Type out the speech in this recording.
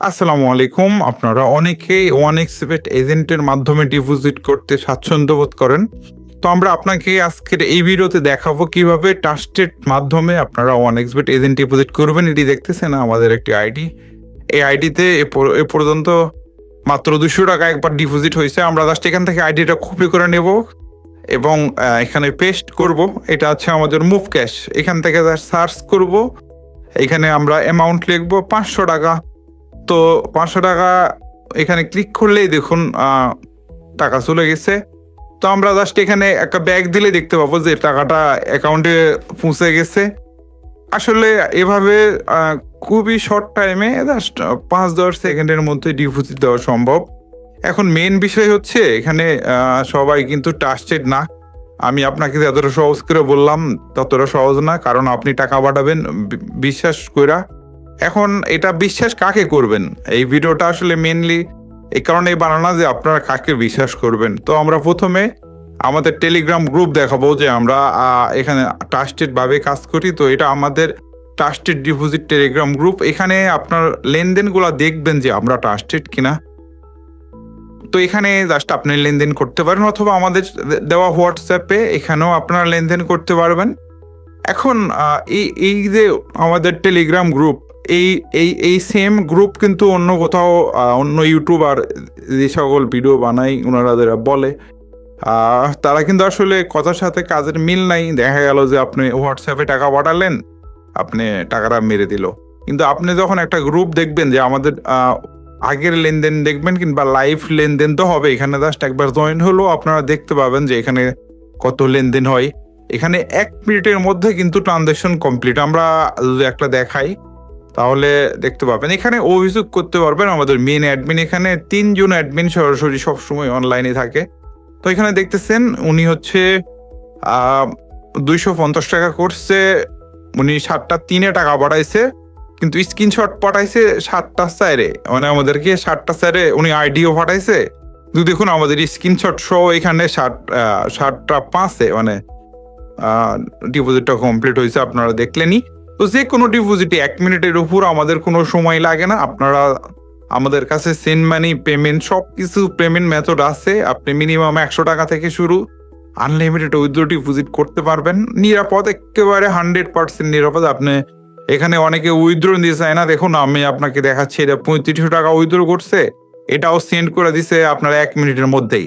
আসসালামু আলাইকুম। আপনারা অনেকেই OneXBet এজেন্টের মাধ্যমে ডিপোজিট করতে স্বাচ্ছন্দ্য বোধ করেন। তো আমরা আপনাকে আজকের এই ভিডিওতে দেখাবো কিভাবে ট্রাস্টেড মাধ্যমে আপনারা OneXBet এজেন্ট ডিপোজিট করবেন। এটি দেখতেছেন আমাদের একটি আইডি। এই আইডিতে এ পর্যন্ত মাত্র ৳200 একবার ডিপোজিট হইছে। আমরা জাস্ট এখান থেকে আইডিটা কপি করে নেব এবং এখানে পেস্ট করব। এটা হচ্ছে আমাদের মুভ ক্যাশ। এখান থেকে জাস্ট সার্চ করব। এখানে আমরা অ্যামাউন্ট লিখব ৳500। তো ৳500 এখানে ক্লিক করলেই দেখুন টাকা চলে গেছে। তো আমরা জাস্ট এখানে একটা ব্যাক দিলে দেখতে পাবো যে টাকাটা অ্যাকাউন্টে পৌঁছে গেছে। আসলে এভাবে আ খুবই শর্ট টাইমে জাস্ট ৫-১০ সেকেন্ডের মধ্যে ডিপোজিট দেওয়া সম্ভব। এখন মেইন বিষয় হচ্ছে এখানে সবাই কিন্তু ট্রাস্টেড না। আমি আপনাকে যতটা সহজ করে বললাম ততটা সহজ না। কারণ আপনি টাকা পাঠাবেন বিশ্বাস কইরা। এখন এটা বিশ্বাস কাকে করবেন? এই ভিডিওটা আসলে মেইনলি এই কারণেই বানানো যে আপনারা কাকে বিশ্বাস করবেন। তো আমরা ১ম এ আমাদের টেলিগ্রাম গ্রুপ দেখাবো যে আমরা এখানে ট্রাস্টেড ভাবে কাজ করি। তো এটা আমাদের ট্রাস্টেড ডিপোজিট টেলিগ্রাম গ্রুপ। এখানে আপনার লেনদেনগুলা দেখবেন যে আমরা ট্রাস্টেড কিনা। তো এখানে জাস্ট আপনি লেনদেন করতে পারেন অথবা আমাদের দেওয়া হোয়াটসঅ্যাপে এখানেও আপনারা লেনদেন করতে পারবেন। এখন এই যে আমাদের টেলিগ্রাম গ্রুপ এই সেম গ্রুপ কিন্তু অন্য কোথাও অন্য ইউটিউবার যে সকল ভিডিও বানায় ওনারা যারা বলে তারা কিন্তু আসলে কথার সাথে কাজের মিল নাই। দেখা গেল যে আপনি হোয়াটসঅ্যাপে টাকা পাঠালেন, আপনি টাকাটা মেরে দিল। কিন্তু আপনি যখন একটা গ্রুপ দেখবেন যে আমাদের আগের লেনদেন দেখবেন কিংবা লাইভ লেনদেন তো হবে। এখানে জাস্ট একবার জয়েন হলো আপনারা দেখতে পাবেন যে এখানে কত লেনদেন হয়। এখানে ১ মিনিটের মধ্যে কিন্তু ট্রানজাকশন কমপ্লিট। আমরা যদি একটা দেখাই তাহলে দেখতে পাবেন। এখানে অভিযোগ করতে পারবেন আমাদের মেইন অ্যাডমিন। এখানে ৩ জন অ্যাডমিন সরাসরি সবসময় অনলাইনে থাকে। তো এখানে দেখতেছেন উনি হচ্ছে আ ৳২৫০ করছে। উনি ৭টা ৩ এ টাকা পাঠাইছে। কিন্তু স্ক্রিনশট পাঠাইছে ৭টা ৪ এ। মানে আমাদেরকে ৭টা ৪ এ উনি আইডিও পাঠাইছে। কিন্তু দেখুন আমাদের স্ক্রিনশট সহ এখানে ৭টা ৫ এ মানে আ ডিপোজিটটা কমপ্লিট হইছে আপনারা দেখলেনই। তো যেকোনো ডিপোজিটে ১ মিনিটের উপর আমাদের কোনো সময় লাগে না। আপনারা আমাদের কাছে সেন্ড মানি, পেমেন্ট সবকিছু পেমেন্ট মেথড আছে। আপনি মিনিমাম ৳১০০ থেকে শুরু আনলিমিটেড উইথড্র ডিপোজিট করতে পারবেন। নিরাপদ এক্কেবারে 100% নিরাপদ। আপনি এখানে অনেকে উইথড্র নিতে চায় না। দেখুন আমি আপনাকে দেখাচ্ছি এটা ৳৩৫০০ উইথড্র করছে। এটাও সেন্ড করে দিছে আপনার ১ মিনিটের মধ্যেই।